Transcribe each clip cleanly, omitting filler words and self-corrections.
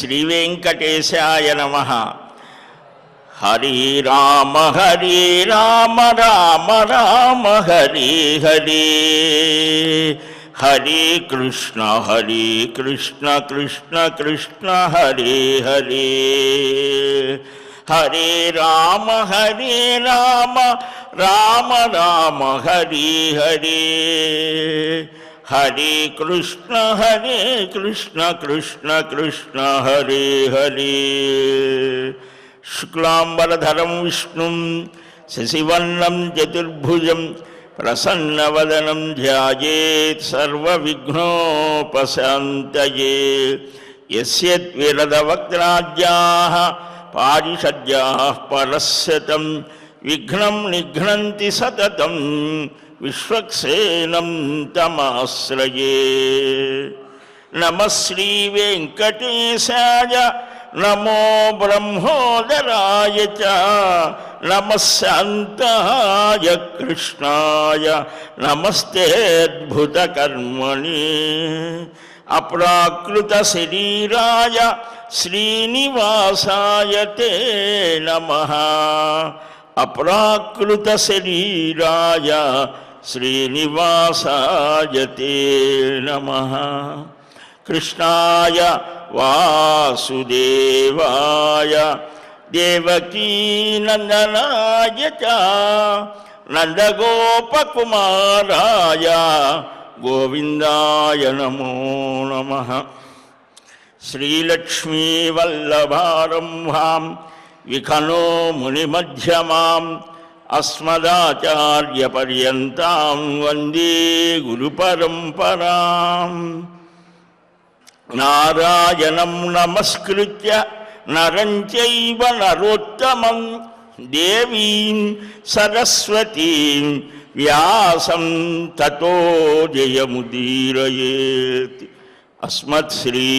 శ్రీవేంకటేశాయ నమః. హరి రామ రామ రామ హరి హరి, హరి కృష్ణ కృష్ణ కృష్ణ హరి హరి. హరే రామ రామ రామ హరి హరి, హరి కృష్ణ కృష్ణ కృష్ణ హరి హరి. శుక్లాంబరధరం విష్ణుం శశివర్ణం చతుర్భుజం ప్రసన్నవదనం ధ్యాయేత్ సర్వవిఘ్నోపశాంతయే. యస్యద్విరదవక్త్రాజ్యాః పారిషద్యాః పరస్యతం విఘ్నం నిఘ్నంతి సతతం విశ్వక్సేనం తమాశ్రయే. నమః శ్రీ వెంకటేశాయ నమో బ్రహ్మోదరాయ చ, నమః శాంతాయ కృష్ణాయ నమస్తే అద్భుతకర్మణి. అప్రాకృత శరీరాయ శ్రీనివాసాయ తే నమః. అప్రాకృత శరీరాయ శ్రీనివాసాయ తే నమః. కృష్ణాయ వాసుదేవాయ దేవకీనందనాయ చ, నందగోపకుమారాయ గోవిందాయ నమో నమః. శ్రీలక్ష్మీవల్లభారంభాం విఖనో మునిమధ్యమాం అస్మదాచార్యపర్యంతాం వందే గురుపరంపరాం. నారాయణం నమస్కృత్య నరం చైవ నరోత్తమం దేవీం సరస్వతీం వ్యాసం తతో జయముదీరయేత్. అస్మత్ శ్రీ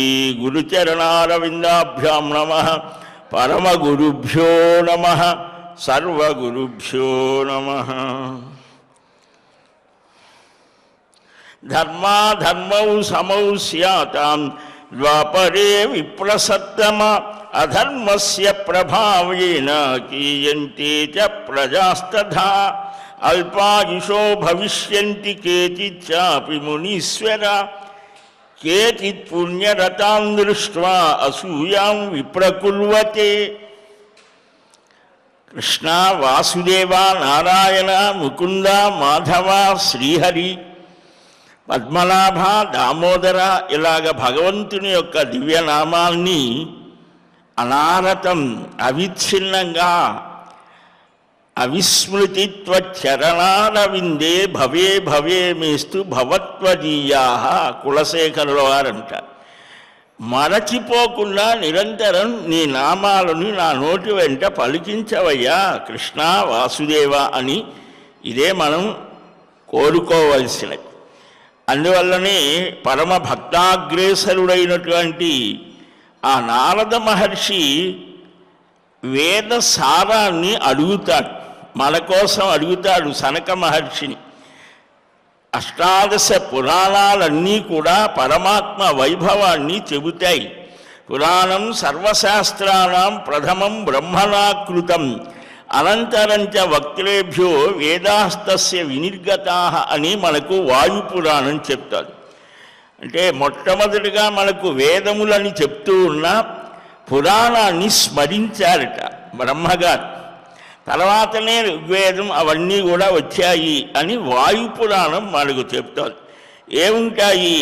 గురుచరణారవిందాభ్యాం నమః. పరమగురుభ్యో నమః. సర్వగురుభ్యో నమః. ధర్మాధర్మౌ సమౌ స్యాతాం ద్వాపరే విప్రసత్తమ, అధర్మస్య ప్రభావేన కీయంతే చ ప్రజాస్తథా. అల్పాయుషో భవిష్యంతి కేచిత్ చాపి మునీశ్వర, కేచిత్ పుణ్యరతాం దృష్ట్వా అసూయాం విప్రకుర్వతే. కృష్ణ, వాసుదేవ, నారాయణ, ముకుంద, మాధవ, శ్రీహరి, పద్మనాభ, దామోదర, ఇలాగ భగవంతుని యొక్క దివ్యనామాల్ని అనారతం అవిచ్ఛిన్నంగా అవిస్మృతిత్వచరణారవిందే భవే భవే మేస్తు భవత్వదీయా కులశేఖరుల వారంట. మరచిపోకుండా నిరంతరం నీ నామాలను నా నోటి వెంట పలికించవయ్యా కృష్ణ, వాసుదేవ అని. ఇదే మనం కోరుకోవలసినది. అందువల్లనే పరమ భక్తాగ్రేసరుడైనటువంటి ఆ నారద మహర్షి వేద సారాన్ని అడుగుతాడు, మన కోసం అడుగుతాడు సనక మహర్షిని. అష్టాదశ పురాణాలన్నీ కూడా పరమాత్మ వైభవాన్ని చెబుతాయి. పురాణం సర్వశాస్త్రాణం ప్రథమం బ్రహ్మణాకృతం, అనంతరంచ వక్త్రేభ్యో వేదాస్తస్య వినిర్గతాః అని మనకు వాయుపురాణం చెప్తాడు. అంటే మొట్టమొదటిగా మనకు వేదములని చెప్తూ ఉన్న పురాణాన్ని స్మరించారట బ్రహ్మగారు. తర్వాతనే ఋగ్వేదం అవన్నీ కూడా వచ్చాయి అని వాయుపురాణం మనకు చెప్తారు. ఏముంటాయి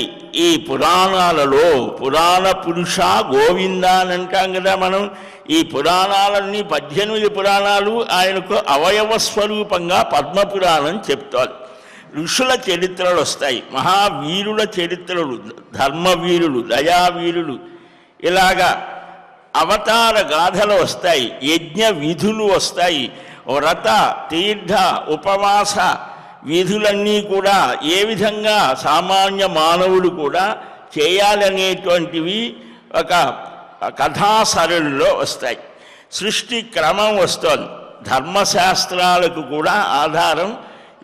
ఈ పురాణాలలో? పురాణ పురుష గోవింద అని అంటాం కదా మనం. ఈ పురాణాలన్నీ 18 పురాణాలు ఆయనకు అవయవ స్వరూపంగా పద్మపురాణం చెప్తారు. ఋషుల చరిత్రలు వస్తాయి, మహావీరుల చరిత్రలు, ధర్మవీరులు, దయావీరులు, ఇలాగా అవతార గాథలు వస్తాయి, యజ్ఞ విధులు వస్తాయి, వ్రత తీర్థ ఉపవాస విధులన్నీ కూడా ఏ విధంగా సామాన్య మానవుడు కూడా చేయాలనేటువంటివి ఒక కథాసరళిలో వస్తాయి. సృష్టి క్రమం వస్తుంది. ధర్మశాస్త్రాలకు కూడా ఆధారం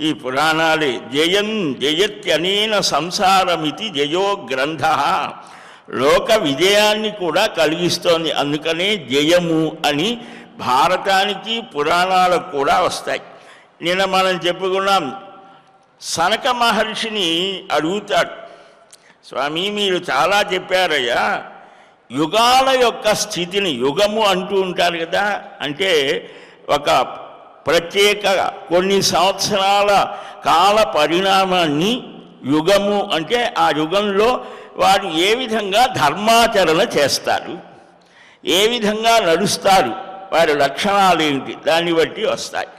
ఈ పురాణాలే. జయం జయత్యనేన సంసారమితి జయో గ్రంథ. లోక విజయాన్ని కూడా కలిగిస్తోంది. అందుకనే జయము అని భారతానికి పురాణాలకు కూడా వస్తాయి. నిన్న మనం చెప్పుకున్నాం, సనక మహర్షిని అడుగుతాడు, స్వామి మీరు చాలా చెప్పారయ్యా, యుగాల యొక్క స్థితిని, యుగము అంటూ ఉంటారు కదా, అంటే ఒక ప్రత్యేక కొన్ని సంవత్సరాల కాల పరిణామాన్ని యుగము అంటే ఆ యుగంలో వారు ఏ విధంగా ధర్మాచరణ చేస్తారు, ఏ విధంగా నడుస్తారు, వారి లక్షణాలు ఏమిటి, దాన్ని బట్టి వస్తాయి.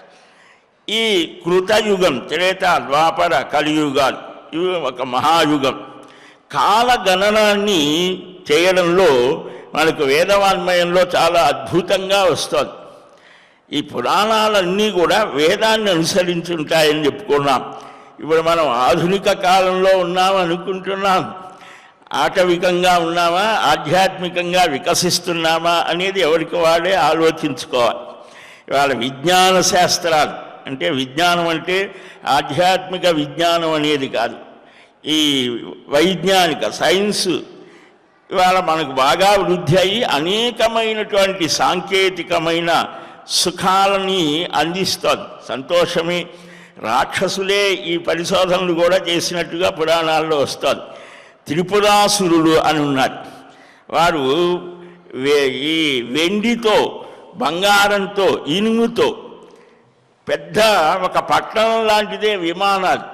ఈ కృతయుగం, త్రేత, ద్వాపర, కలియుగాలు ఇవి ఒక మహాయుగం. కాలగణనాన్ని చేయడంలో మనకు వేదవాన్మయంలో చాలా అద్భుతంగా వస్తుంది. ఈ పురాణాలన్నీ కూడా వేదాన్ని అనుసరించుంటాయని చెప్పుకున్నాం. ఇప్పుడు మనం ఆధునిక కాలంలో ఉన్నామనుకుంటున్నాం, ఆటవికంగా ఉన్నామా, ఆధ్యాత్మికంగా వికసిస్తున్నామా అనేది ఎవరికి వాడే ఆలోచించుకోవాలి. ఇవాళ విజ్ఞాన శాస్త్రాలు అంటే, విజ్ఞానం అంటే ఆధ్యాత్మిక విజ్ఞానం అనేది కాదు, ఈ వైజ్ఞానిక సైన్స్ ఇవాళ మనకు బాగా వృద్ధి అయ్యి అనేకమైనటువంటి సాంకేతికమైన సుఖాలని అందిస్తుంది. సంతోషమే. రాక్షసులే ఈ పరిశోధనలు కూడా చేసినట్టుగా పురాణాల్లో వస్తుంది. త్రిపురాసురులు అని ఉన్నారు. వారు ఈ వెండితో, బంగారంతో, ఇనుముతో పెద్ద ఒక పట్టణం లాంటిదే విమానాలు.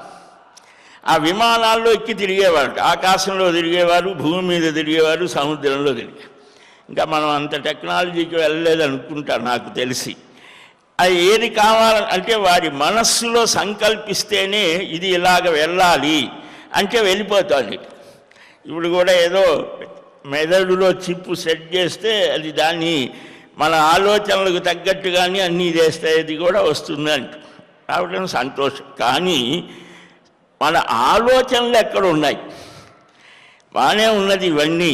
ఆ విమానాల్లో ఎక్కి తిరిగేవారు, ఆకాశంలో తిరిగేవారు, భూమి మీద తిరిగేవారు, సముద్రంలో తిరిగేవారు. ఇంకా మనం అంత టెక్నాలజీకి వెళ్ళలేదు అనుకుంటాను నాకు తెలిసి. అది ఏది కావాలంటే వారి మనస్సులో సంకల్పిస్తేనే ఇది ఇలాగ వెళ్ళాలి అంటే వెళ్ళిపోతుంది. ఇప్పుడు కూడా ఏదో మెదడులో చిప్పు సెట్ చేస్తే అది దాన్ని మన ఆలోచనలకు తగ్గట్టుగానే అన్నీ చేస్తే అది కూడా వస్తుందంట. రావడం సంతోషం. కానీ మన ఆలోచనలు ఎక్కడ ఉన్నాయి? బాగానే ఉన్నది ఇవన్నీ.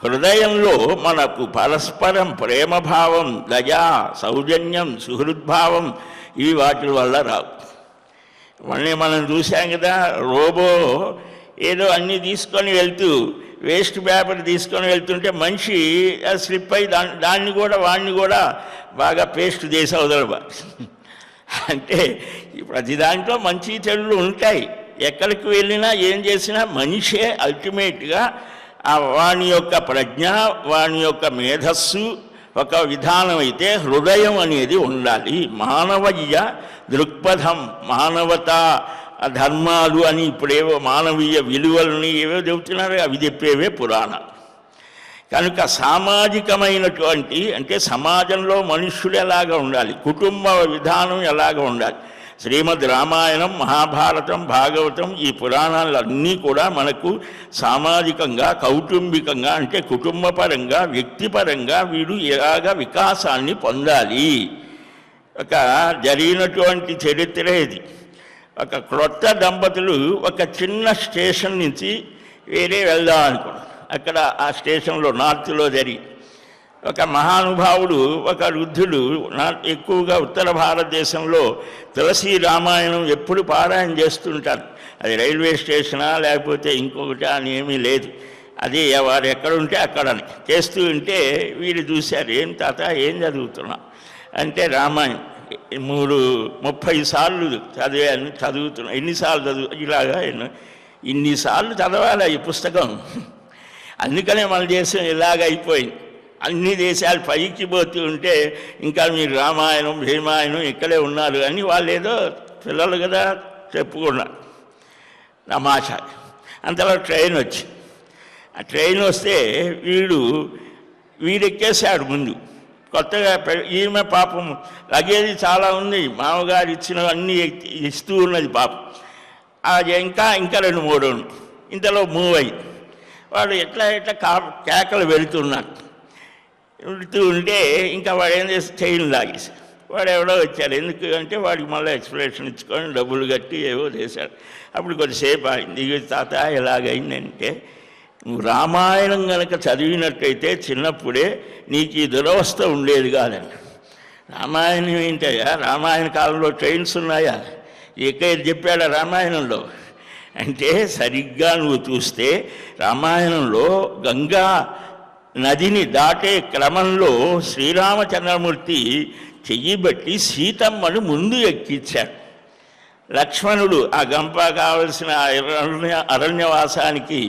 హృదయంలో మనకు పరస్పరం ప్రేమభావం, దయా, సౌజన్యం, సుహృద్భావం ఇవి వాటి వల్ల రావు. మళ్ళీ మనం చూసాం కదా, రోబో ఏదో అన్నీ తీసుకొని వెళ్తూ వేస్ట్ పేపర్ తీసుకొని వెళ్తుంటే మనిషి స్లిప్ అయి వాడిని కూడా బాగా పేస్ట్ చేసి వదలబా. అంటే ప్రతి దాంట్లో మంచి చెడులు ఉంటాయి. ఎక్కడికి వెళ్ళినా ఏం చేసినా మనిషే అల్టిమేట్గా వాని యొక్క ప్రజ్ఞ, వాని యొక్క మేధస్సు ఒక విధానం అయితే హృదయం అనేది ఉండాలి. మానవీయ దృక్పథం, మానవతా ధర్మాలు అని ఇప్పుడేవో మానవీయ విలువలని ఏవో చెబుతున్నారు, అవి చెప్పేవే పురాణాలు. కనుక సామాజికమైనటువంటి అంటే సమాజంలో మనుష్యులు ఎలాగ ఉండాలి, కుటుంబ విధానం ఎలాగ ఉండాలి. శ్రీమద్ రామాయణం, మహాభారతం, భాగవతం ఈ పురాణాలన్నీ కూడా మనకు సామాజికంగా, కౌటుంబికంగా అంటే కుటుంబపరంగా, వ్యక్తిపరంగా వీడు ఎలాగ వికాసాన్ని పొందాలి. ఒక జరిగినటువంటి చరిత్ర ఇది. ఒక క్రొత్త దంపతులు ఒక చిన్న స్టేషన్ నుంచి వేరే వెళ్దాం అనుకున్నాను. అక్కడ ఆ స్టేషన్లో నార్త్లో జరిగి ఒక మహానుభావుడు, ఒక వృద్ధుడు, ఎక్కువగా ఉత్తర భారతదేశంలో తులసి రామాయణం ఎప్పుడు పారాయణ చేస్తుంటారు. అది రైల్వే స్టేషనా లేకపోతే ఇంకొకటి అని ఏమీ లేదు, అది వారు ఎక్కడుంటే అక్కడ చేస్తూ ఉంటే వీరు చూశారు, ఏం తాత ఏం చదువుతున్నా అంటే రామాయణం 30 సార్లు చదువుతున్నా. ఎన్నిసార్లు ఇలాగా ఇన్నిసార్లు చదవాలి ఈ పుస్తకం. అందుకనే మన దేశం ఇలాగ అయిపోయింది. అన్ని దేశాలు పైకి పోతూ ఉంటే ఇంకా మీరు రామాయణం, భీమాయణం ఇక్కడే ఉన్నారు అని వాళ్ళు ఏదో పిల్లలు కదా చెప్పుకున్నారు తమాషా. అంతలో ట్రైన్ వచ్చి, ఆ ట్రైన్ వస్తే వీడెక్కేశాడు ముందు. కొత్తగా ఈమె పాపం లగేజ్ చాలా ఉంది, మామగారు ఇచ్చినవన్నీ ఇస్తూ ఉన్నది పాపం. అది ఇంకా 2-3 ఇంతలో మూవ్ అయ్యి వాడు ఎట్లా కేకలు వెళుతున్నాడు. వెళుతూ ఉంటే ఇంకా వాడు ఏం చేసి చైన్ లాగేసి వాడు ఎవడో వచ్చాడు. ఎందుకు అంటే వాడికి మళ్ళీ ఎక్స్ప్లెనేషన్ ఇచ్చుకొని డబ్బులు కట్టి ఏవో చేశాడు. అప్పుడు కొద్దిసేపు అయింది. తాత ఎలాగైందంటే, నువ్వు రామాయణం కనుక చదివినట్టయితే చిన్నప్పుడే నీకు ఈ దురవస్థ ఉండేది కాదండి. రామాయణం ఏంటయ్యా, రామాయణ కాలంలో ట్రైన్స్ ఉన్నాయా? ఎక్కడ చెప్పాడా రామాయణంలో అంటే సరిగ్గా నువ్వు చూస్తే రామాయణంలో గంగా నదిని దాటే క్రమంలో శ్రీరామచంద్రమూర్తి చెయ్యిబట్టి సీతమ్మను ముందు ఎక్కించాడు. లక్ష్మణుడు ఆ గంప కావలసిన అరణ్యవాసానికి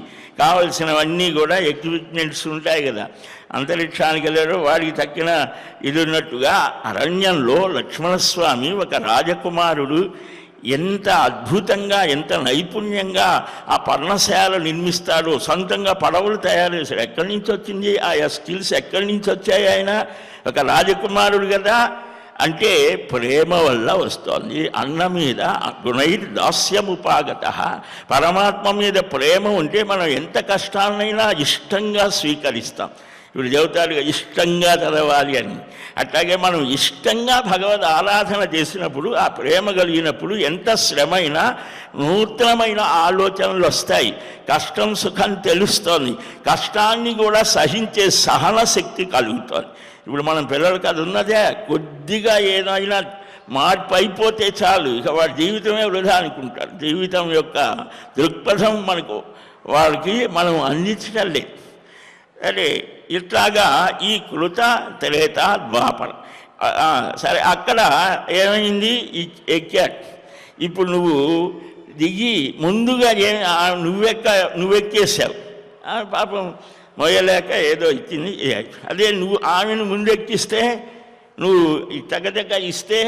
కావలసినవన్నీ కూడా ఎక్విప్మెంట్స్ ఉంటాయి కదా, అంతరిక్షానికి వెళ్ళారు, వాడికి తక్కిన ఇది ఉన్నట్టుగా అరణ్యంలో లక్ష్మణస్వామి ఒక రాజకుమారుడు ఎంత అద్భుతంగా ఎంత నైపుణ్యంగా ఆ పర్ణశాల నిర్మిస్తాడో, సొంతంగా పడవలు తయారు చేశాడు. ఎక్కడి నుంచి వచ్చింది ఆ స్కిల్స్, ఎక్కడి నుంచి వచ్చాయి? ఆయన ఒక రాజకుమారుడు కదా. అంటే ప్రేమ వల్ల వస్తోంది. అన్న మీద గుణైర్ దాస్యముపాగత. పరమాత్మ మీద ప్రేమ ఉంటే మనం ఎంత కష్టాలనైనా ఇష్టంగా స్వీకరిస్తాం. ఇప్పుడు చెబుతారు ఇష్టంగా చదవాలి అని. అట్లాగే మనం ఇష్టంగా భగవద్ ఆరాధన చేసినప్పుడు, ఆ ప్రేమ కలిగినప్పుడు ఎంత శ్రమైనా నూతనమైన ఆలోచనలు వస్తాయి. కష్టం సుఖం తెలుస్తోంది. కష్టాన్ని కూడా సహించే సహన శక్తి కలుగుతోంది. ఇప్పుడు మనం పిల్లలకి అది ఉన్నదే, కొద్దిగా ఏదైనా మార్పు అయిపోతే చాలు, ఇక వాడి జీవితమే వృధా అనుకుంటారు. జీవితం యొక్క దృక్పథం మనకు వాళ్ళకి మనం అందించడం లేదు. సరే, ఇట్లాగా ఈ కృత త్రేత ద్వాపర. సరే, అక్కడ ఏమైంది? ఎక్కాడు. ఇప్పుడు నువ్వు దిగి ముందుగా నువ్వెక్కేసావు. పాపం మొయ్యలేక ఏదో ఇచ్చింది. అదే నువ్వు ఆమెను ముందెక్కిస్తే, నువ్వు తగ్గ ఇస్తే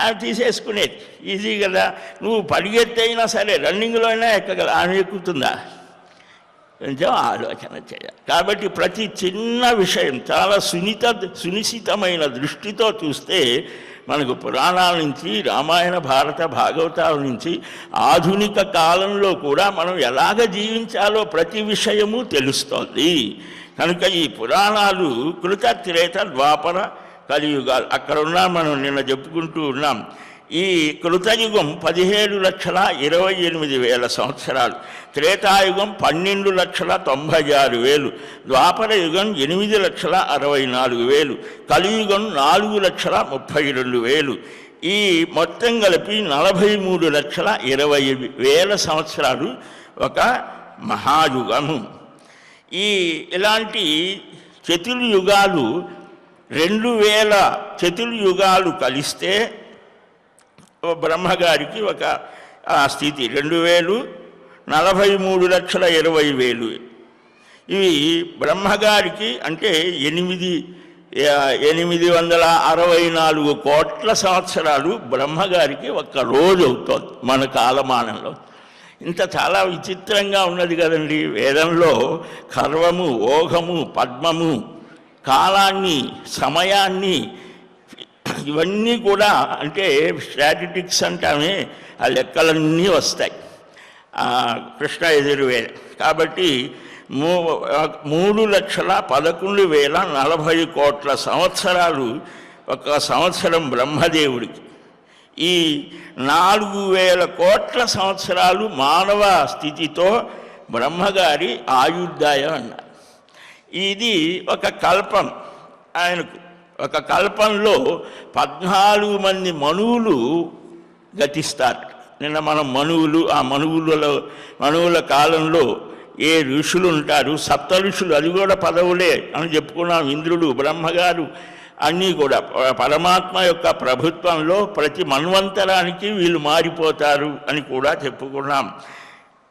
ఆమె తీసేసుకునేది ఈజీ కదా. నువ్వు పరిగెత్తైనా సరే, రన్నింగ్లో అయినా ఎక్కగల, ఆమె ఎక్కుతుందా? కొంచెం ఆలోచన చేయాలి. కాబట్టి ప్రతి చిన్న విషయం చాలా సునిశ్చితమైన దృష్టితో చూస్తే మనకు పురాణాల నుంచి, రామాయణ భారత భాగవతాల నుంచి ఆధునిక కాలంలో కూడా మనం ఎలాగ జీవించాలో ప్రతి విషయము తెలుస్తోంది. కనుక ఈ పురాణాలు కృత త్రేత ద్వాపర కలియుగాలు అక్కడ ఉన్నాం. మనం నిన్న చెప్పుకుంటూ ఉన్నాం. ఈ కృతయుగం 17,28,000 సంవత్సరాలు, త్రేతాయుగం 12,96,000, ద్వాపర యుగం 8,64,000, కలియుగం 4,32,000. ఈ మొత్తం కలిపి 43,20,000 సంవత్సరాలు ఒక మహాయుగము. ఇలాంటి చతుర్యుగాలు 2,000 చతుర్యుగాలు కలిస్తే బ్రహ్మగారికి ఒక స్థితి 2,000, 43,20,000. ఇవి బ్రహ్మగారికి అంటే 864 కోట్ల సంవత్సరాలు బ్రహ్మగారికి ఒక్క రోజు అవుతుంది మన కాలమానంలో. ఇంత చాలా విచిత్రంగా ఉన్నది కదండి. వేదంలో కర్వము, ఓఘము, పద్మము, కాలాన్ని, సమయాన్ని, ఇవన్నీ కూడా అంటే స్టాటిస్టిక్స్ అంటామే, ఆ లెక్కలన్నీ వస్తాయి కృష్ణ యజుర్వేద. కాబట్టి 3,11,040 కోట్ల సంవత్సరాలు ఒక సంవత్సరం బ్రహ్మదేవుడికి. ఈ 4,000 కోట్ల సంవత్సరాలు మానవ స్థితితో బ్రహ్మగారి ఆయుర్దాయం అన్నారు. ఇది ఒక కల్పం ఆయనకు. ఒక కల్పంలో 14 మంది మనువులు గతిస్తారు. నిన్న మనం మనువులు, ఆ మనువుల కాలంలో ఏ ఋషులు ఉంటారు, సప్త ఋషులు, అది కూడా పదవులే అని చెప్పుకున్నాం. ఇంద్రుడు, బ్రహ్మగారు అన్నీ కూడా పరమాత్మ యొక్క ప్రభుత్వంలో ప్రతి మన్వంతరానికి వీళ్ళు మారిపోతారు అని కూడా చెప్పుకున్నాం.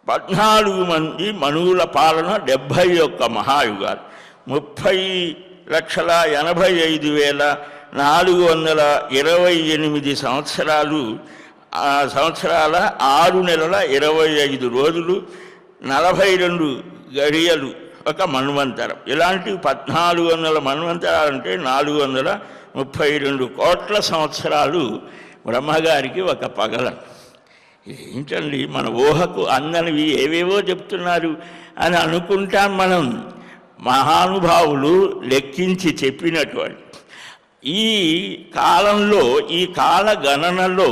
14 మంది మనువుల పాలన 71 మహాయుగాలు. 30,85,428 సంవత్సరాలు, సంవత్సరాల 6 నెలల 25 రోజులు, 42 గడియలు ఒక మన్వంతరం. ఇలాంటి 1400 మన్వంతరాలంటే 432 కోట్ల సంవత్సరాలు బ్రహ్మగారికి ఒక పగలం. ఏంటండి మన ఊహకు అందనివి ఏవేవో చెప్తున్నారు అని అనుకుంటాం మనం. మహానుభావులు లెక్కించి చెప్పినటువంటి ఈ కాలంలో, ఈ కాల గణనలో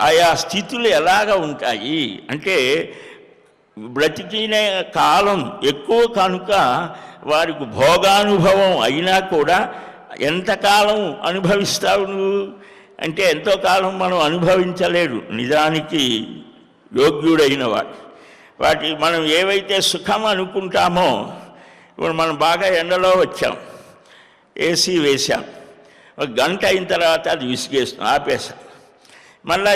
ఆయా స్థితులు ఎలాగ ఉంటాయి అంటే, బ్రతికిన కాలం ఎక్కువ కనుక వారికి భోగానుభవం అయినా కూడా ఎంతకాలం అనుభవిస్తావు నువ్వు అంటే ఎంతో కాలం మనం అనుభవించలేరు. నిజానికి యోగ్యుడైన వాడు. వాటి మనం ఏవైతే సుఖం అనుకుంటామో, ఇప్పుడు మనం బాగా ఎండలో వచ్చాం, ఏసీ వేసాం, ఒక గంట అయిన తర్వాత అది విసిగేస్తాం, ఆపేస్తాం, మళ్ళీ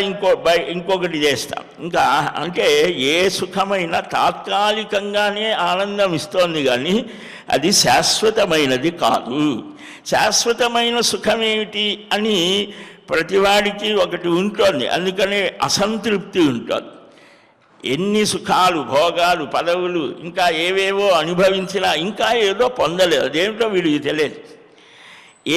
ఇంకొకటి చేస్తాం. ఇంకా అంటే ఏ సుఖమైనా తాత్కాలికంగానే ఆనందం ఇస్తోంది, కానీ అది శాశ్వతమైనది కాదు. శాశ్వతమైన సుఖం ఏమిటి అని ప్రతివాడికి ఒకటి ఉంటుంది, అందుకనే అసంతృప్తి ఉంటుంది. ఎన్ని సుఖాలు, భోగాలు, పదవులు, ఇంకా ఏవేవో అనుభవించినా ఇంకా ఏదో పొందలేదు, అదేమిటో వీడికి తెలియదు.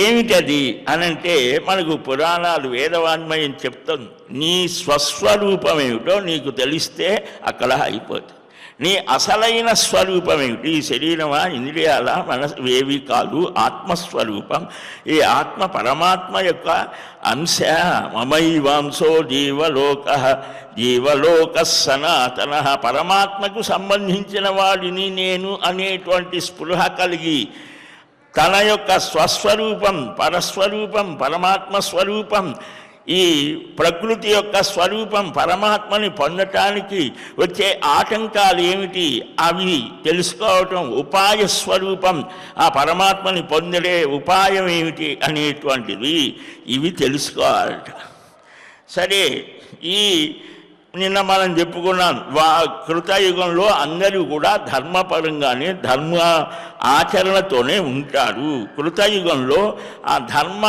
ఏమిటది అనంటే మనకు పురాణాలు, వేదవాన్మయం చెప్తుంది. నీ స్వస్వరూపం ఏమిటో నీకు తెలిస్తే అక్కడ అయిపోతుంది. నీ అసలైన స్వరూపం ఏమిటి? ఈ శరీరమా, ఇంద్రియాల, మనసు ఏవి కాదు, ఆత్మస్వరూపం. ఈ ఆత్మ పరమాత్మ యొక్క అంశ. మమైవాంశో జీవలోక, జీవలోక సనాతన. పరమాత్మకు సంబంధించిన వాడిని నేను అనేటువంటి స్పృహ కలిగి తన యొక్క స్వస్వరూపం, పరస్వరూపం, పరమాత్మ స్వరూపం, ఈ ప్రకృతి యొక్క స్వరూపం పరమాత్మని పొందటానికి వచ్చే ఆటంకాలు ఏమిటి అవి తెలుసుకోవటం, ఉపాయ స్వరూపం, ఆ పరమాత్మని పొందే ఉపాయం ఏమిటి అనేటువంటిది ఇవి తెలుసుకోవాలట. సరే, ఈ నిన్న మనం చెప్పుకున్నాం, కృతయుగంలో అందరూ కూడా ధర్మపరంగానే ధర్మ ఆచరణతోనే ఉంటారు. కృతయుగంలో ఆ ధర్మ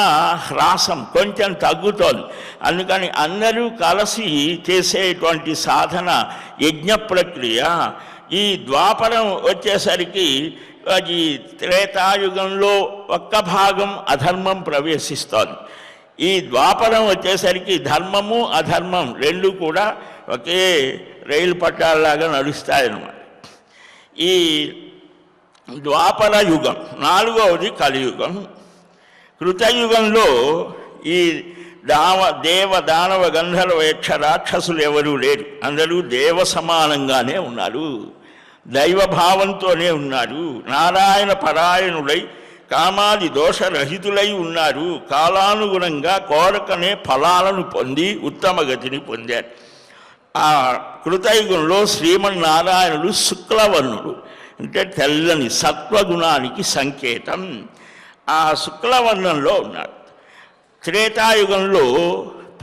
హ్రాసం కొంచెం తగ్గుతోంది. అందుకని అందరూ కలిసి చేసేటువంటి సాధన యజ్ఞ ప్రక్రియ. ఈ ద్వాపరం వచ్చేసరికి ఈ త్రేతాయుగంలో ఒక్క భాగం అధర్మం ప్రవేశిస్తోంది. ఈ ద్వాపరం వచ్చేసరికి ధర్మము అధర్మం రెండు కూడా ఒకే రైలు పట్టాలలాగా నడుస్తాయన్నమాట. ఈ ద్వాపర యుగం, నాలుగవది కలియుగం. కృతయుగంలో ఈ దేవ దానవ గంధర్వ యక్ష రాక్షసులు ఎవరూ లేరు, అందరూ దేవ సమానంగానే ఉన్నారు, దైవభావంతోనే ఉన్నారు, నారాయణ పరాయణులై కామాది దోషరహితులై ఉన్నారు. కాలానుగుణంగా కోరకనే ఫలాలను పొంది ఉత్తమ గతిని పొందారు. ఆ కృతయుగంలో శ్రీమన్నారాయణుడు శుక్లవర్ణుడు, అంటే తెల్లని సత్వగుణానికి సంకేతం. ఆ శుక్లవర్ణంలో ఉన్నాడు. త్రేతాయుగంలో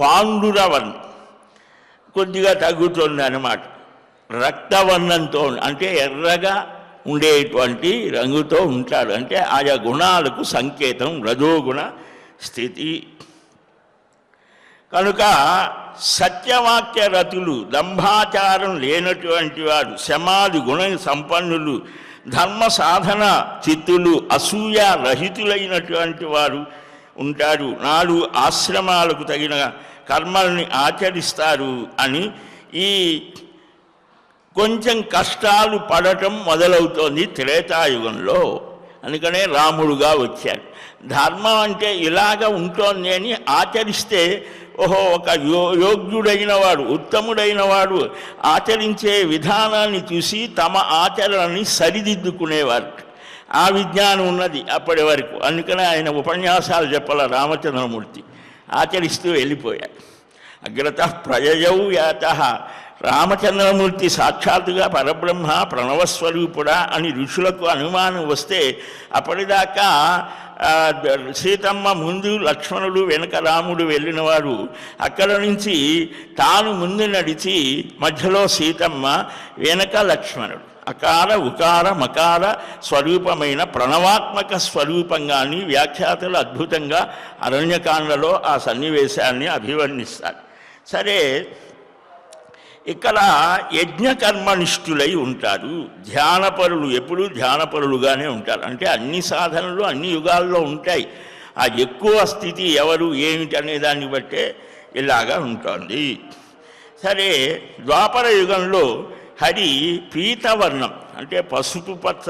పాండురవర్ణం కొద్దిగా తగ్గుతుంది అన్నమాట. రక్తవర్ణంతో అంటే ఎర్రగా ఉండేటువంటి రంగుతో ఉంటాడు, అంటే ఆయా గుణాలకు సంకేతం రజోగుణ స్థితి. కనుక సత్యవాక్య రతులు, దంభాచారం లేనటువంటి వారు, శమాది గుణ సంపన్నులు, ధర్మ సాధన చిత్తులు, అసూయ రహితులైనటువంటి వారు ఉంటారు. 4 ఆశ్రమాలకు తగిన కర్మల్ని ఆచరిస్తారు అని ఈ కొంచెం కష్టాలు పడటం మొదలవుతోంది త్రేతాయుగంలో. అందుకనే రాముడుగా వచ్చాడు. ధర్మం అంటే ఇలాగ ఉంటుంది అని ఆచరిస్తే, ఓహో, ఒక యోగ్యుడైన వాడు, ఉత్తముడైన వాడు ఆచరించే విధానాన్ని చూసి తమ ఆచరణని సరిదిద్దుకునేవారు. ఆ విజ్ఞానం ఉన్నది అప్పటి వరకు. అందుకనే ఆయన ఉపన్యాసాలు చెప్పాల రామచంద్రమూర్తి, ఆచరిస్తూ వెళ్ళిపోయాడు. అగ్రత ప్రజయౌ యాత. రామచంద్రమూర్తి సాక్షాత్తుగా పరబ్రహ్మ ప్రణవస్వరూపుడా అని ఋషులకు అనుమానం వస్తే, అప్పటిదాకా సీతమ్మ ముందు, లక్ష్మణుడు వెనుక, రాముడు వెళ్ళినవాడు. అక్కడ నుంచి తాను ముందు నడిచి మధ్యలో సీతమ్మ, వెనక లక్ష్మణుడు. అకార ఉకార మకార స్వరూపమైన ప్రణవాత్మక స్వరూపంగాని వ్యాఖ్యాతలు అద్భుతంగా అరణ్యకాండలో ఆ సన్నివేశాన్ని అభివర్ణిస్తారు. సరే, ఇక్కడ యజ్ఞకర్మనిష్ఠులై ఉంటారు. ధ్యానపరులు ఎప్పుడూ ధ్యానపరులుగానే ఉంటారు. అంటే అన్ని సాధనలు అన్ని యుగాల్లో ఉంటాయి. ఆ ఎక్కువ స్థితి ఎవరు ఏమిటి అనే దాన్ని బట్టే ఇలాగా ఉంటుంది. సరే, ద్వాపర యుగంలో హరి పీతవర్ణం అంటే పసుపు పచ్చ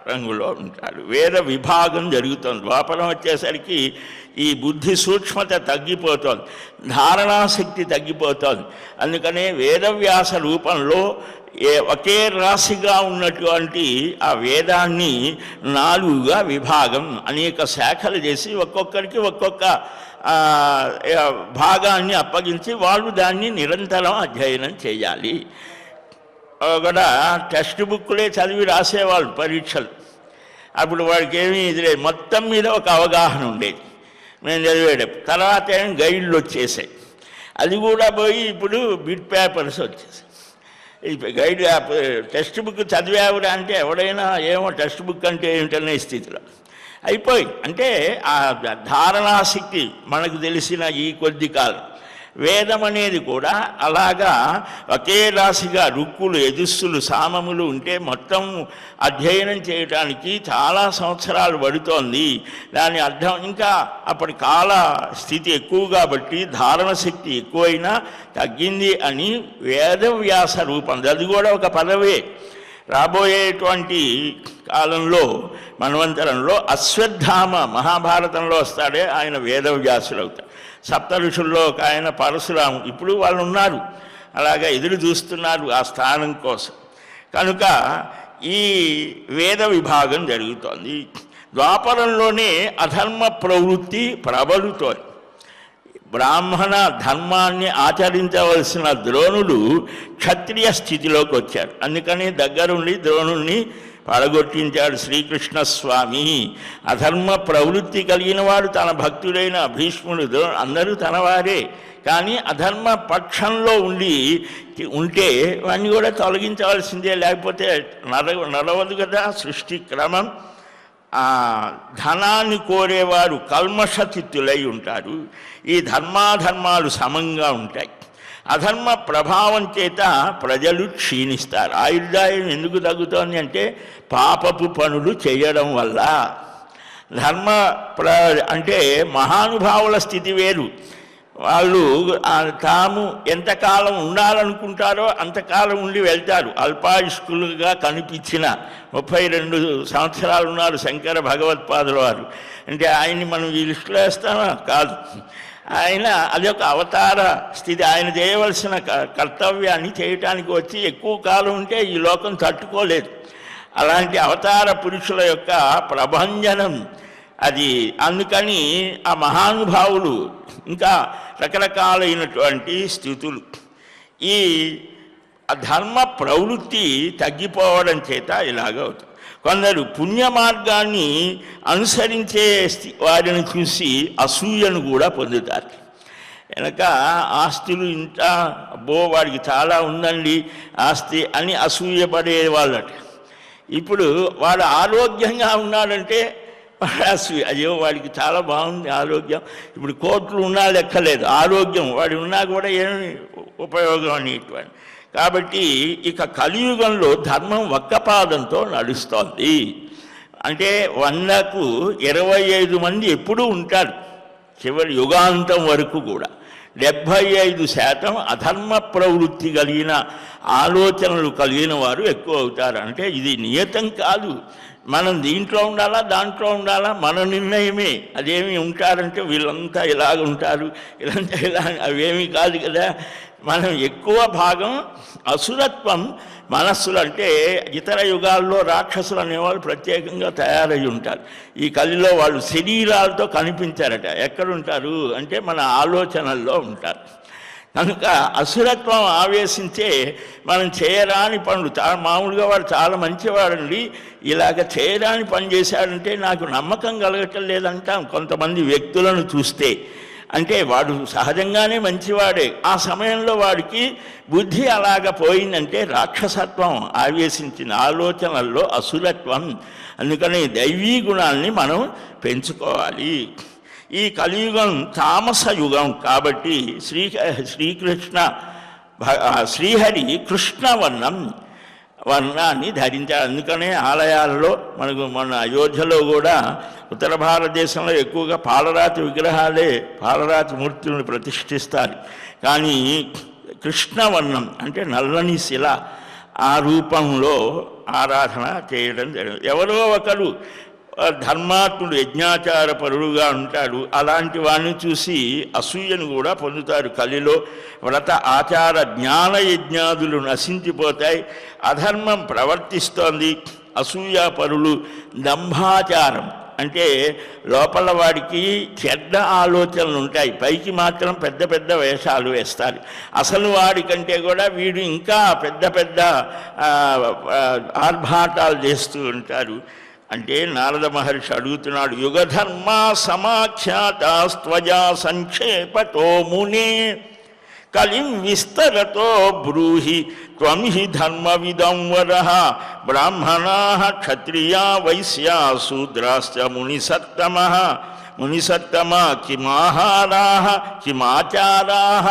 రంగులో ఉంటాడు. వేద విభాగం జరుగుతుంది. ద్వాపరం వచ్చేసరికి ఈ బుద్ధి సూక్ష్మత తగ్గిపోతుంది, ధారణాశక్తి తగ్గిపోతుంది. అందుకనే వేదవ్యాస రూపంలో ఒకే రాశిగా ఉన్నటువంటి ఆ వేదాన్ని 4గా విభాగం అనేక శాఖలు చేసి ఒక్కొక్కరికి ఒక్కొక్క భాగాన్ని అప్పగించి వాళ్ళు దాన్ని నిరంతరం అధ్యయనం చేయాలి. కూడా టెక్స్ట్ బుక్లే చదివి రాసేవాళ్ళు పరీక్షలు. అప్పుడు వాడికి ఏమీ ఇది లేదు, మొత్తం మీద ఒక అవగాహన ఉండేది మేము చదివేటప్పుడు. తర్వాత ఏం గైడ్లు వచ్చేసాయి, అది కూడా పోయి ఇప్పుడు బిట్ పేపర్స్ వచ్చేసాయి. గైడ్ టెక్స్ట్ బుక్ చదివావురా అంటే ఎవడైనా ఏమో టెక్స్ట్ బుక్ అంటే ఏమిటనే స్థితిలో అయిపోయి. అంటే ఆ ధారణాశక్తి మనకు తెలిసిన ఈ కొద్ది కాలం వేదం అనేది కూడా అలాగా ఒకే రాశిగా రుక్కులు, యజుస్సులు, సామములు ఉంటే మొత్తం అధ్యయనం చేయడానికి చాలా సంవత్సరాలు పడుతోంది. దాని అర్థం ఇంకా అప్పటి కాల స్థితి ఎక్కువ కాబట్టి ధారణ శక్తి ఎక్కువైనా తగ్గింది అని వేదవ్యాస రూపం, అది కూడా ఒక పదవే. రాబోయేటువంటి కాలంలో మన్వంతరంలో అశ్వత్థామ మహాభారతంలో వస్తాడే ఆయన వేదవ్యాసులు అవుతాడు. సప్త ఋషుల్లో ఒక ఆయన పరశురాము, ఇప్పుడు వాళ్ళు ఉన్నారు, అలాగా ఎదురు చూస్తున్నారు ఆ స్థానం కోసం. కనుక ఈ వేద విభాగం జరుగుతోంది. ద్వాపరంలోనే అధర్మ ప్రవృత్తి ప్రబలుతోంది. బ్రాహ్మణ ధర్మాన్ని ఆచరించవలసిన ద్రోణుడు క్షత్రియ స్థితిలోకి వచ్చాడు. అందుకని దగ్గరుండి ద్రోణుల్ని పడగొట్టించాడు శ్రీకృష్ణస్వామి. అధర్మ ప్రవృత్తి కలిగిన వాడు తన భక్తుడైన భీష్ముడు అందరూ తనవారే, కానీ అధర్మ పక్షంలో ఉంటే వాడిని కూడా తొలగించవలసిందే, లేకపోతే నడవదు కదా సృష్టి క్రమం. ధనాన్ని కోరేవారు కల్మషచిత్తులై ఉంటారు. ఈ ధర్మాధర్మాలు సమంగా ఉంటాయి. అధర్మ ప్రభావం చేత ప్రజలు క్షీణిస్తారు. ఆయుర్దాయం ఎందుకు తగ్గుతోంది అంటే పాపపు పనులు చేయడం వల్ల. అంటే మహానుభావుల స్థితి వేరు. వాళ్ళు తాము ఎంతకాలం ఉండాలనుకుంటారో అంతకాలం ఉండి వెళ్తారు. అల్పాయుష్కులుగా కనిపించిన 32 సంవత్సరాలు ఉన్నారు శంకర భగవత్పాదుల వారు. అంటే ఆయన్ని మనం ఈ లిస్టులో వేస్తామా? కాదు. ఆయన అదొక అవతార స్థితి. ఆయన చేయవలసిన కర్తవ్యాన్ని చేయటానికి వచ్చి ఎక్కువ కాలం ఉంటే ఈ లోకం తట్టుకోలేదు. అలాంటి అవతార పురుషుల యొక్క ప్రభంజనం అది. అందుకని ఆ మహానుభావులు ఇంకా రకరకాలైనటువంటి స్థితులు. ఈ ధర్మ ప్రవృత్తి తగ్గిపోవడం చేత ఇలాగవుతుంది. కొందరు పుణ్య మార్గాన్ని అనుసరించే వారిని చూసి అసూయను కూడా పొందుతారు. వెనక ఆస్తులు ఇంత అబ్బో వాడికి చాలా ఉందండి ఆస్తి అని అసూయపడే వాళ్ళట. ఇప్పుడు వాడు ఆరోగ్యంగా ఉన్నాడంటే అసూయ, అయ్యో వాడికి చాలా బాగుంది ఆరోగ్యం. ఇప్పుడు కోట్లు ఉన్నా లెక్కలేదు, ఆరోగ్యం వాడి ఉన్నా కూడా ఏమి ఉపయోగం అనేటువంటి. కాబట్టి ఇక కలియుగంలో ధర్మం ఒక్క పాదంతో నడుస్తోంది. అంటే 100కు 25 మంది ఎప్పుడూ ఉంటారు చివరి యుగాంతం వరకు కూడా. 75% అధర్మ ప్రవృత్తి కలిగిన ఆలోచనలు కలిగిన వారు ఎక్కువ అవుతారు. అంటే ఇది నియతం కాదు, మనం దీంట్లో ఉండాలా దాంట్లో ఉండాలా మన నిర్ణయమే. అదేమి ఉంటారంటే వీళ్ళంతా ఇలాగ ఉంటారు, వీళ్ళంతా ఇలా, అవేమీ కాదు కదా. మనం ఎక్కువ భాగం అసురత్వం మనస్సులు. అంటే ఇతర యుగాల్లో రాక్షసులు అనేవాళ్ళు ప్రత్యేకంగా తయారై ఉంటారు. ఈ కలిలో వాళ్ళు శరీరాలతో కనిపించారట. ఎక్కడుంటారు అంటే మన ఆలోచనల్లో ఉంటారు. కనుక అసురత్వం ఆవేశించే మనం చేయరాని పనులు. మామూలుగా వాడు చాలా మంచివాడండి, ఇలాగ చేయరాని పని చేశాడంటే నాకు నమ్మకం కలగటం లేదంటాం కొంతమంది వ్యక్తులను చూస్తే. అంటే వాడు సహజంగానే మంచివాడే, ఆ సమయంలో వాడికి బుద్ధి అలాగ పోయిందంటే రాక్షసత్వం ఆవేశించిన ఆలోచనల్లో అసురత్వం. అందుకని దైవీ గుణాన్ని మనం పెంచుకోవాలి. ఈ కలియుగం తామస యుగం కాబట్టి శ్రీకృష్ణ శ్రీహరి వర్ణాన్ని ధరించాడు. అందుకనే ఆలయాలలో మనకు మన అయోధ్యలో కూడా ఉత్తర భారతదేశంలో ఎక్కువగా పాలరాతి విగ్రహాలే, పాలరాతి మూర్తులను ప్రతిష్ఠిస్తారు. కానీ కృష్ణవర్ణం అంటే నల్లని శిల, ఆ రూపంలో ఆరాధన చేయడం జరిగింది. ఎవరో ఒకరు ధర్మాత్ముడు యజ్ఞాచార పరుడుగా ఉంటాడు. అలాంటి వాడిని చూసి అసూయను కూడా పొందుతారు. కలిలో వ్రత ఆచార జ్ఞాన యజ్ఞాదులు నశించిపోతాయి. అధర్మం ప్రవర్తిస్తోంది. అసూయాపరులు దంభాచారం అంటే లోపల వాడికి చెడ్డ ఆలోచనలు ఉంటాయి, పైకి మాత్రం పెద్ద పెద్ద వేషాలు వేస్తారు. అసలు వాడికంటే కూడా వీడు ఇంకా పెద్ద పెద్ద ఆర్భాటాలు చేస్తూ ఉంటారు. అంటే నారద మహర్షి అడుగుతున్నాడు, యుగధర్మ సమాఖ్యాతాస్త్వజా సంక్షేపతో మునే కలిం విస్తరతో బ్రూహి త్వం హి ధర్మవిదం వరః బ్రాహ్మణాః క్షత్రియా వైశ్యా శూద్రాశ్చ మునిసత్తమః మునిసత్తమ కిమాహారాః కిమాచారాః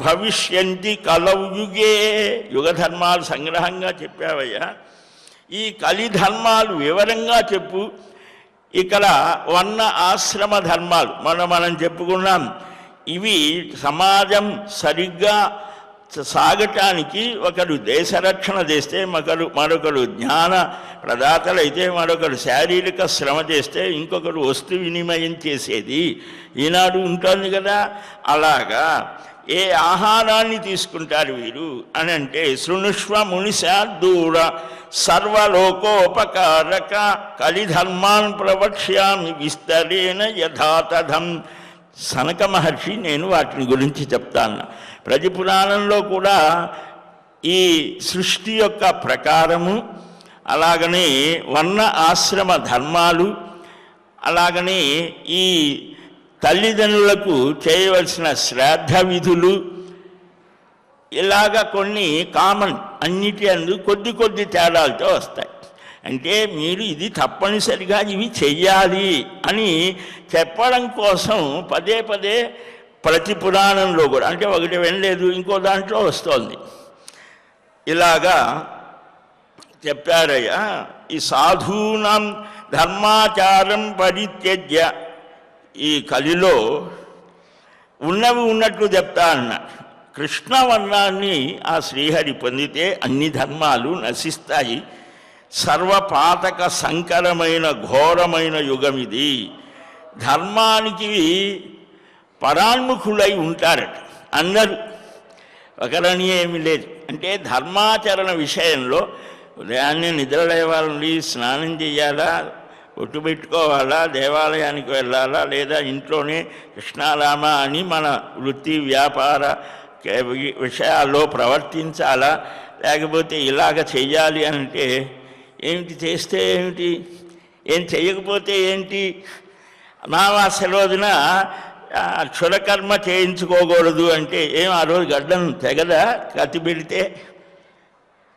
భవిష్యంతి కలౌ యుగే. యుగధర్మాలు సంగ్రహంగా చెప్పావయ్యా, ఈ కలిధర్మాలు వివరంగా చెప్పు. ఇక్కడ వర్ణ ఆశ్రమ ధర్మాలు మనం చెప్పుకున్నాం. ఇవి సమాజం సరిగ్గా సాగటానికి ఒకరు దేశరక్షణ చేస్తే మరొకరు జ్ఞాన ప్రదాతలైతే మరొకరు శారీరక శ్రమ చేస్తే ఇంకొకరు వస్తు వినిమయం చేసేది ఈనాడు ఉంటుంది కదా. అలాగా ఏ ఆహారాన్ని తీసుకుంటారు వీరు అని అంటే శృణుష్వ మునిశార్దూర సర్వలోకోపకారక కలిధర్మాన్ ప్రవక్ష్యామి విస్తరేణ యథాతథం. సనక మహర్షి నేను వాటిని గురించి చెప్తాను. ప్రతిపురాణంలో కూడా ఈ సృష్టి యొక్క ప్రకారము, అలాగనే వర్ణ ఆశ్రమ ధర్మాలు, అలాగనే ఈ తల్లిదండ్రులకు చేయవలసిన శ్రాద్ధ విధులు, ఇలాగ కొన్ని కామన్ అన్నిటి అందు కొద్ది కొద్ది తేడాలతో వస్తాయి. అంటే మీరు ఇది తప్పనిసరిగా ఇవి చెయ్యాలి అని చెప్పడం కోసం పదే పదే ప్రతి పురాణంలో కూడా, అంటే ఒకటి వెళ్ళలేదు ఇంకో దాంట్లో వస్తోంది. ఇలాగా చెప్పారయ్యా. ఈ సాధూనాం ధర్మాచారం పరిత్యజ్య, ఈ కలిలో ఉన్నవి ఉన్నట్లు చెప్తా అన్నాడు. కృష్ణవర్ణాన్ని ఆ శ్రీహరి పొందితే అన్ని ధర్మాలు నశిస్తాయి. సర్వపాతక సంకరమైన ఘోరమైన యుగం ఇది. ధర్మానికి పరాన్ముఖులై ఉంటారట అందరూ, ఒకరని ఏమి లేదు. అంటే ధర్మాచరణ విషయంలో ఉదయాన్నే నిద్ర లేవాలండి, స్నానం చేయాలా, ఒట్టు పెట్టుకోవాలా, దేవాలయానికి వెళ్ళాలా, లేదా ఇంట్లోనే కృష్ణారామ అని మన వృత్తి వ్యాపార విషయాల్లో ప్రవర్తించాలా, లేకపోతే ఇలాగ చెయ్యాలి అంటే ఏమిటి, చేస్తే ఏమిటి, ఏం చెయ్యకపోతే ఏంటి. అమావాస్య రోజున క్షురకర్మ చేయించుకోకూడదు అంటే ఏం ఆ రోజు గడ్డం తెగదా కత్తి పెడితే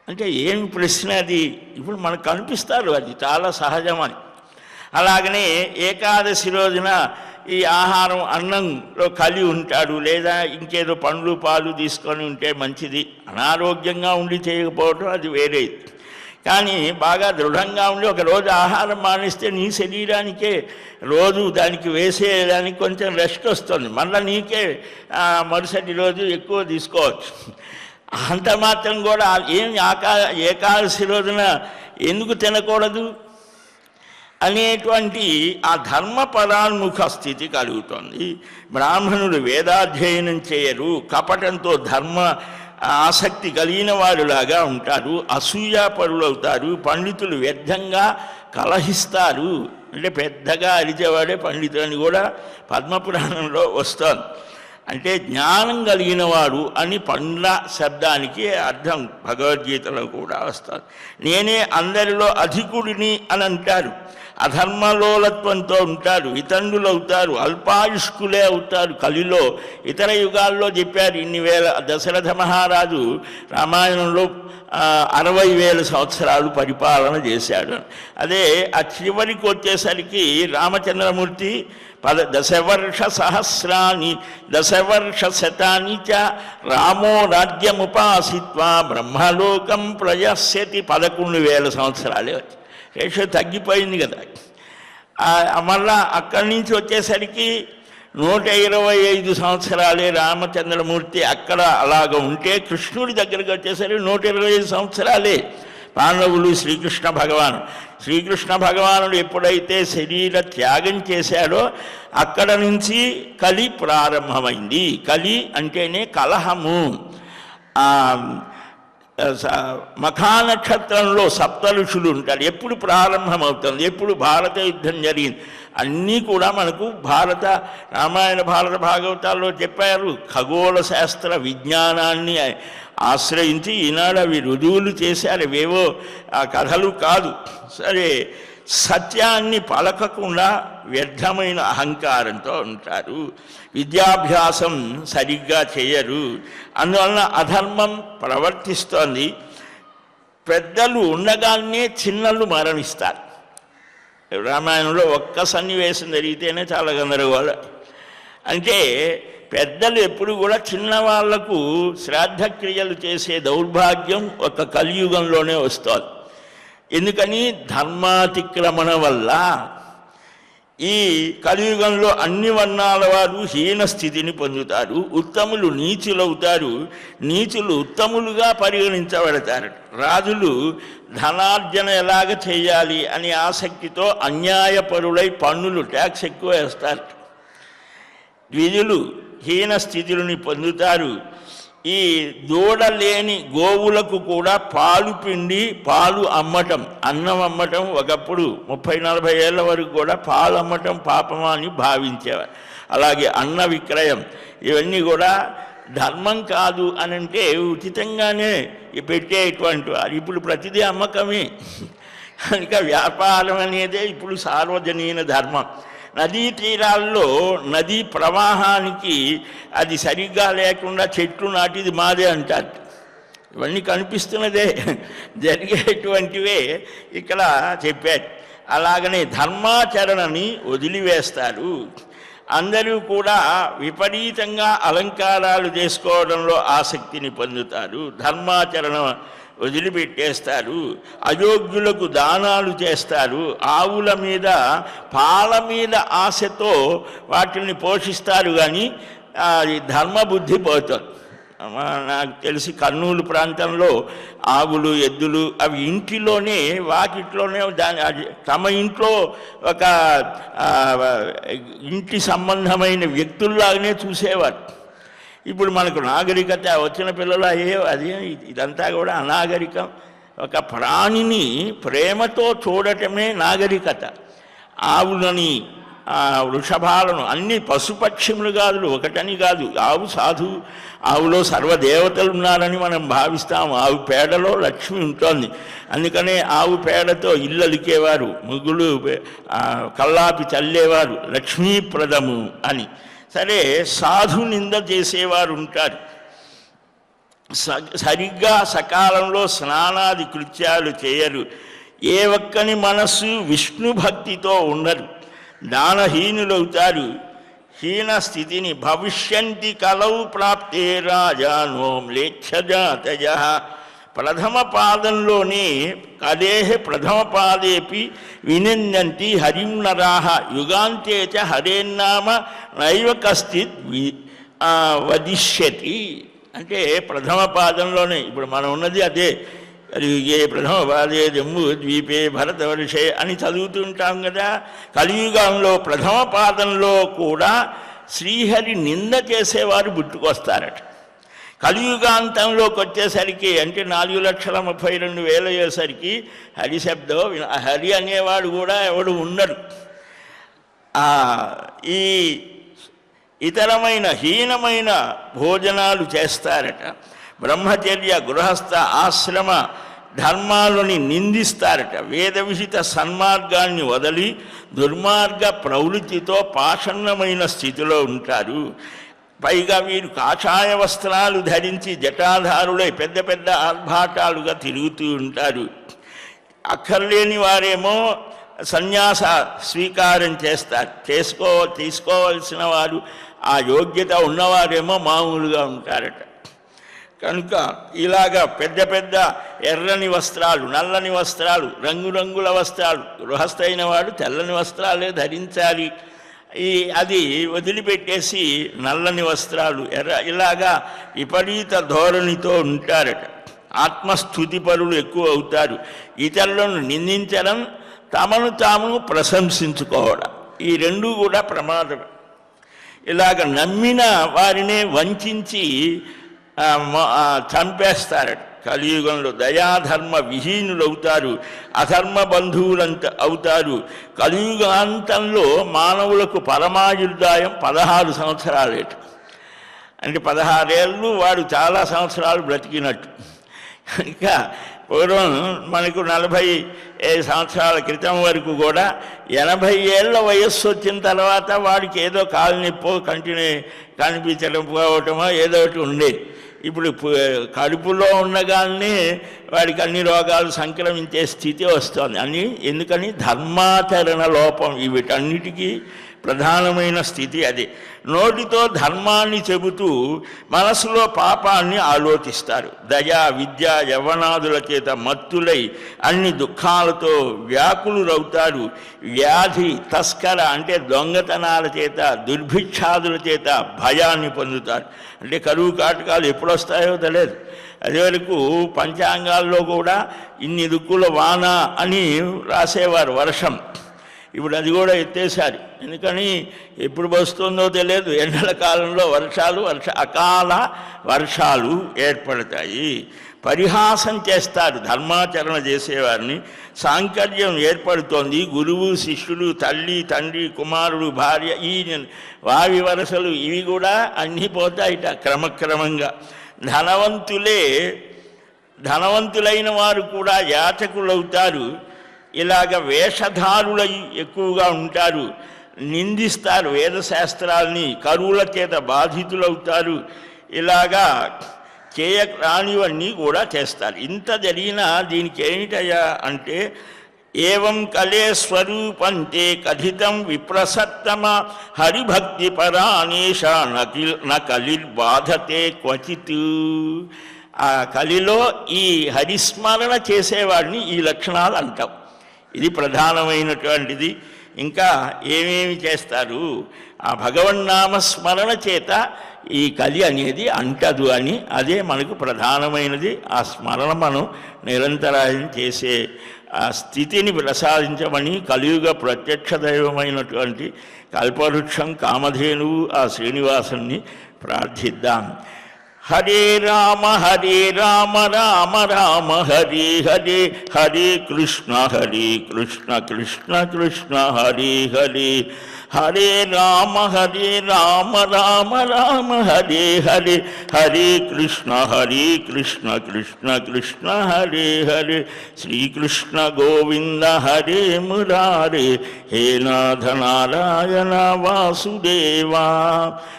అంటే ఏమి ప్రశ్న అది. ఇప్పుడు మనకు కనిపిస్తారు అది చాలా సహజమని. అలాగనే ఏకాదశి రోజున ఈ ఆహారం అన్నంలో కలి ఉంటాడు, లేదా ఇంకేదో పండ్లు పాలు తీసుకొని ఉంటే మంచిది. అనారోగ్యంగా ఉండి చేయకపోవడం అది వేరేది. కానీ బాగా దృఢంగా ఉండి ఒకరోజు ఆహారం మానేస్తే నీ శరీరానికే రోజు దానికి వేసేదానికి కొంచెం రెస్ట్ వస్తుంది, మళ్ళీ నీకే మరుసటి రోజు ఎక్కువ తీసుకోవచ్చు. అంత మాత్రం కూడా ఏం ఏకాదశి రోజున ఎందుకు తినకూడదు అనేటువంటి ఆ ధర్మపరాన్ముఖ స్థితి కలుగుతుంది. బ్రాహ్మణులు వేదాధ్యయనం చేయరు, కపటంతో ధర్మ ఆసక్తి కలిగిన వారులాగా ఉంటారు, అసూయాపరులు అవుతారు. పండితులు వ్యర్థంగా కలహిస్తారు, అంటే పెద్దగా అరిచేవాడే పండితులు అని కూడా పద్మపురాణంలో వస్తుంది. అంటే జ్ఞానం కలిగిన వాడు అని పండ్ల శబ్దానికి అర్థం భగవద్గీతలో కూడా వస్తుంది. నేనే అందరిలో అధికుడిని అని అంటారు. అధర్మలోలత్వంతో ఉంటారు, వితండులు అవుతారు, అల్పాయుష్కులే అవుతారు. కలిలో ఇతర యుగాల్లో చెప్పారు ఇన్ని వేల. దశరథ మహారాజు రామాయణంలో 60,000 సంవత్సరాలు పరిపాలన చేశాడు. అదే ఆ చివరికి వచ్చేసరికి రామచంద్రమూర్తి దశవర్ష సహస్రాన్ని దశవర్ష శతాని చ రామో రాజ్యముపాసిత్వా బ్రహ్మలోకం ప్రయస్యతి. 11,000 సంవత్సరాలే వచ్చి రేషో తగ్గిపోయింది కదా. మళ్ళా అక్కడి నుంచి వచ్చేసరికి 125 సంవత్సరాలే రామచంద్రమూర్తి అక్కడ అలాగ ఉంటే, కృష్ణుడి దగ్గరికి వచ్చేసరికి 125 సంవత్సరాలే పాండవులు శ్రీకృష్ణ భగవాను. శ్రీకృష్ణ భగవానుడు ఎప్పుడైతే శరీర త్యాగం చేశాడో అక్కడ నుంచి కలి ప్రారంభమైంది. కలి అంటేనే కలహము. మఖా నక్షత్రంలో సప్త ఋషులు ఉంటారు. ఎప్పుడు ప్రారంభమవుతుంది, ఎప్పుడు భారత యుద్ధం జరిగింది, అన్నీ కూడా మనకు రామాయణ భారత భాగవతాల్లో చెప్పారు. ఖగోళ శాస్త్ర విజ్ఞానాన్ని ఆశ్రయించి ఈనాడు అవి రుజువులు చేశారు. ఇవేవో ఆ కథలు కాదు. సరే, సత్యాన్ని పలకకుండా వ్యర్థమైన అహంకారంతో ఉంటారు. విద్యాభ్యాసం సరిగ్గా చేయరు. అందువలన అధర్మం ప్రవర్తిస్తోంది. పెద్దలు ఉండగానే చిన్నలు మరణిస్తారు. రామాయణంలో ఒక్క సన్నివేశం జరిగితేనే చాలా గందరగోళం. అంటే పెద్దలు ఎప్పుడు కూడా చిన్నవాళ్లకు శ్రాద్ధక్రియలు చేసే దౌర్భాగ్యం ఒక కలియుగంలోనే వస్తుంది. ఎందుకని? ధర్మాతిక్రమణ వల్ల ఈ కలియుగంలో అన్ని వర్ణాల వారు హీన స్థితిని పొందుతారు. ఉత్తములు నీచులవుతారు, నీచులు ఉత్తములుగా పరిగణించబడతారు. రాజులు ధనార్జన ఎలాగ చేయాలి అని ఆసక్తితో అన్యాయపరులై పన్నులు ట్యాక్స్ ఎక్కువ వేస్తారు. ద్విజులు హీన స్థితులని పొందుతారు. ఈ దూడలేని గోవులకు కూడా పాలు పిండి పాలు అమ్మటం, అన్నం అమ్మటం, ఒకప్పుడు 30-40 ఏళ్ళ వరకు కూడా పాలు అమ్మటం పాపమా అని భావించేవారు. అలాగే అన్న విక్రయం, ఇవన్నీ కూడా ధర్మం కాదు అని అంటే ఉచితంగానే పెట్టేటువంటి వారు. ఇప్పుడు ప్రతిదీ అమ్మకమే కనుక వ్యాపారం అనేదే ఇప్పుడు సార్వజనీన ధర్మం. నదీ తీరాల్లో నదీ ప్రవాహానికి అది సరిగ్గా లేకుండా చెట్లు నాటిది మాదే అంటారు. ఇవన్నీ కనిపిస్తున్నదే, జరిగేటువంటివే ఇక్కడ చెప్పారు. అలాగనే ధర్మాచరణని వదిలివేస్తారు. అందరూ కూడా విపరీతంగా అలంకారాలు చేసుకోవడంలో ఆసక్తిని పొందుతారు. ధర్మాచరణ వదిలిపెట్టేస్తారు. అయోగ్యులకు దానాలు చేస్తారు. ఆవుల మీద పాల మీద ఆశతో వాటిని పోషిస్తారు. కానీ ధర్మబుద్ధి పోతుంది. నాకు తెలిసి కర్నూలు ప్రాంతంలో ఆవులు ఎద్దులు అవి ఇంటిలోనే వాకిట్లోనే తమ ఇంట్లో ఒక ఇంటి సంబంధమైన వ్యక్తుల్లాగానే చూసేవారు. ఇప్పుడు మనకు నాగరికత వచ్చిన పిల్లలు అదే ఇదంతా కూడా అనాగరికం. ఒక ప్రాణిని ప్రేమతో చూడటమే నాగరికత. ఆవులని వృషభాలను అన్ని పశుపక్షిములు కాదు, ఒకటని కాదు. ఆవు సాధువు, ఆవులో సర్వదేవతలు ఉన్నారని మనం భావిస్తాము. ఆవు పేడలో లక్ష్మి ఉంటుంది. అందుకనే ఆవు పేడతో ఇల్లు అలికేవారు, ముగ్గులు కల్లాపి చల్లేవారు, లక్ష్మీప్రదము అని. సరే, సాధు నింద చేసేవారు ఉంటారు. సరిగ్గా సకాలంలో స్నానాది కృత్యాలు చేయరు. ఏ ఒక్కని మనస్సు విష్ణు భక్తితో ఉండరు. దానహీనులవుతారు. హీన స్థితిని భవిష్యంతి కలౌ ప్రాప్తే రాజానో మ్లేచ్ఛజాతయ. ప్రథమ పాదంలోనే కదేహ ప్రథమ పాదేపి వినిందంతి హరిం నరాహ యుగాంతే చ హరేన్నామ నైవ కశ్చిత్ వదిష్యతి. అంటే ప్రథమ పాదంలోనే ఇప్పుడు మనం ఉన్నది అదే. కలియుగే ప్రథమ పాదే జమ్ము ద్వీపే భరతవర్షే అని చదువుతుంటాం కదా. కలియుగంలో ప్రథమ పాదంలో కూడా శ్రీహరి నింద చేసేవారు పుట్టుకొస్తారట. కలియుగాంతంలోకి వచ్చేసరికి అంటే 4,32,000 అయ్యేసరికి హరి శబ్దం హరి అనేవాడు కూడా ఎవడు ఉండడు. ఈ ఇతరమైన హీనమైన భోజనాలు చేస్తారట. బ్రహ్మచర్య గృహస్థ ఆశ్రమ ధర్మాలని నిందిస్తారట. వేద విహిత సన్మార్గాన్ని వదిలి దుర్మార్గ ప్రవృత్తితో పాషన్నమైన స్థితిలో ఉంటారు. పైగా వీరు కాషాయ వస్త్రాలు ధరించి జటాధారులై పెద్ద పెద్ద ఆర్భాటాలుగా తిరుగుతూ ఉంటారు. అక్కర్లేని వారేమో సన్యాస స్వీకారం చేస్తారు. తీసుకోవాల్సిన వారు ఆ యోగ్యత ఉన్నవారేమో మామూలుగా ఉంటారట. కనుక ఇలాగా పెద్ద పెద్ద ఎర్రని వస్త్రాలు, నల్లని వస్త్రాలు, రంగురంగుల వస్త్రాలు, గృహస్థైన వాడు తెల్లని వస్త్రాలే ధరించాలి. అది వదిలిపెట్టేసి నల్లని వస్త్రాలు, ఇలాగా విపరీత ధోరణితో ఉంటారట. ఆత్మస్థుతిపరులు ఎక్కువ అవుతారు. ఇతరులను నిందించడం, తమను తాము ప్రశంసించుకోవడం, ఈ రెండూ కూడా ప్రమాదం. ఇలాగ నమ్మిన వారినే వంచి చంపేస్తారట. కలియుగంలో దయాధర్మ విహీనులు అవుతారు, అధర్మ బంధువులంత అవుతారు. కలియుగాంతంలో మానవులకు పరమాయుర్దాయం 16 సంవత్సరాలేట. అంటే 16 ఏళ్ళు వాడు చాలా సంవత్సరాలు బ్రతికినట్టు. ఇంకా పూర్వం మనకు 45 సంవత్సరాల క్రితం వరకు కూడా 80 ఏళ్ళ వయస్సు వచ్చిన తర్వాత వాడికి ఏదో కాలు నొప్పో కనిపించడం పోవటమో ఏదో ఒకటి ఉండేది. ఇప్పుడు కడుపులో ఉండగానే వాడికి అన్ని రోగాలు సంక్రమించే స్థితి వస్తుంది. ఎందుకని ధర్మాచరణ లోపం. వీటన్నిటికీ ప్రధానమైన స్థితి అదే. నోటితో ధర్మాన్ని చెబుతూ మనసులో పాపాన్ని ఆలోచిస్తారు. దయా విద్య యవ్వనాదుల చేత మత్తులై అన్ని దుఃఖాలతో వ్యాకులురవుతారు. వ్యాధి తస్కర అంటే దొంగతనాల చేత, దుర్భిక్షాదుల చేత భయాన్ని పొందుతారు. అంటే కరువు కాటకాలు ఎప్పుడు వస్తాయో తెలియదు. అదే వరకు పంచాంగాల్లో కూడా ఇన్ని దిక్కుల వాన అని రాసేవారు, వర్షం. ఇప్పుడు అది కూడా ఎత్తేసారు. ఎందుకని ఎప్పుడు వస్తుందో తెలియదు. ఎండల కాలంలో అకాల వర్షాలు ఏర్పడతాయి. పరిహాసం చేస్తారు ధర్మాచరణ చేసేవారిని. సాంకర్యం ఏర్పడుతోంది. గురువు శిష్యుడు, తల్లి తండ్రి, కుమారుడు, భార్య, ఈ వావి వరసలు ఇవి కూడా అన్నీ పోతాయిట క్రమక్రమంగా. ధనవంతులైన వారు కూడా యాచకులవుతారు. ఇలాగ వేషధారులై ఎక్కువగా ఉంటారు. నిందిస్తారు వేదశాస్త్రాల్ని, కరువుల చేత బాధితులవుతారు. ఇలాగా చేయరానివన్నీ కూడా చేస్తారు. ఇంత జరిగినా దీనికి ఏమిటయ్యా అంటే, ఏవం కలే స్వరూపంతే కథితం విప్రసత్తమ హరిభక్తి పరానేష నకలిర్బాధతే క్వచిత్. ఆ కలిలో ఈ హరిస్మరణ చేసేవాడిని ఈ లక్షణాలు అంటాం. ఇది ప్రధానమైనటువంటిది. ఇంకా ఏమేమి చేస్తారు? ఆ భగవన్నామ స్మరణ చేత ఈ కలి అనేది అంటదు అని, అదే మనకు ప్రధానమైనది. ఆ స్మరణ మనం నిరంతరాయం చేసే ఆ స్థితిని ప్రసాదించమని కలియుగ ప్రత్యక్ష దైవమైనటువంటి కల్పవృక్షం కామధేనువు ఆ శ్రీనివాసుని ప్రార్థిద్దాం. హరే రామ రామ రామ హరే హరే, హరే కృష్ణ కృష్ణ కృష్ణ హరే హరే, హరే రామ రామ రామ హరే హరే, హరే కృష్ణ కృష్ణ కృష్ణ హరే హరే. శ్రీకృష్ణ గోవింద హరే మురారే, హే నాథ నారాయణ వాసుదేవా.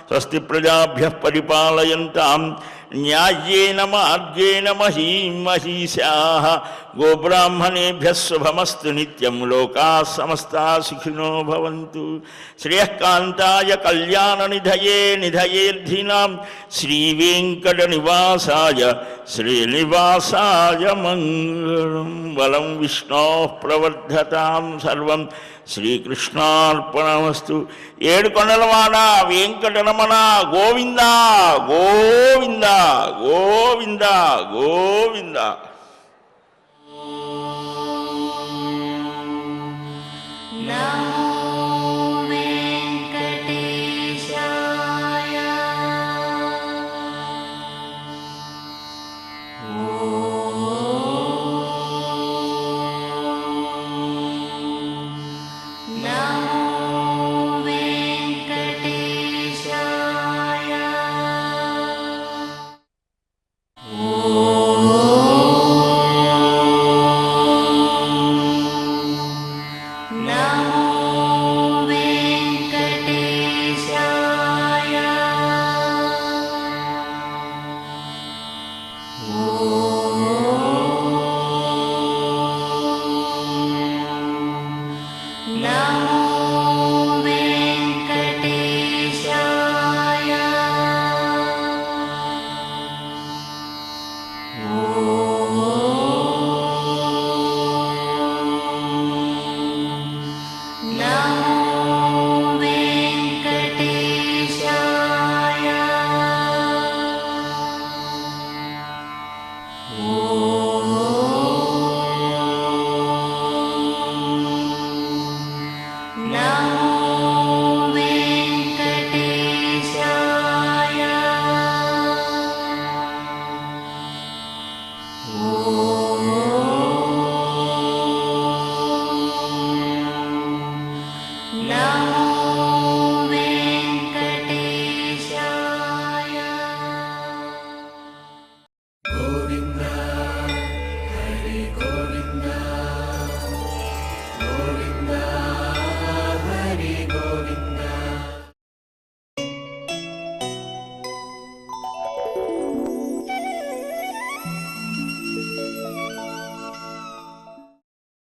స్వస్తి ప్రజాభ్యః పరిపాలయంతాం న్యాయేన మార్గేణ మహీం మహీశాః. గోబ్రాహ్మణేభ్యः శుభమస్తు నిత్యం. లోకాః సమస్తాః సుఖినో భవంతు. శ్రేయఃకాంతాయ కళ్యాణనిధయే నిధయేర్థినాం శ్రీవేంకటనివాసాయ శ్రీనివాసాయ మంగళం. బలం విష్ణోః ప్రవర్ధతాం సర్వం శ్రీకృష్ణార్పణమస్తు. ఏడుకొండలవాడ వెంకటరమణ గోవింద గోవింద గోవింద గోవింద. Oh ఓం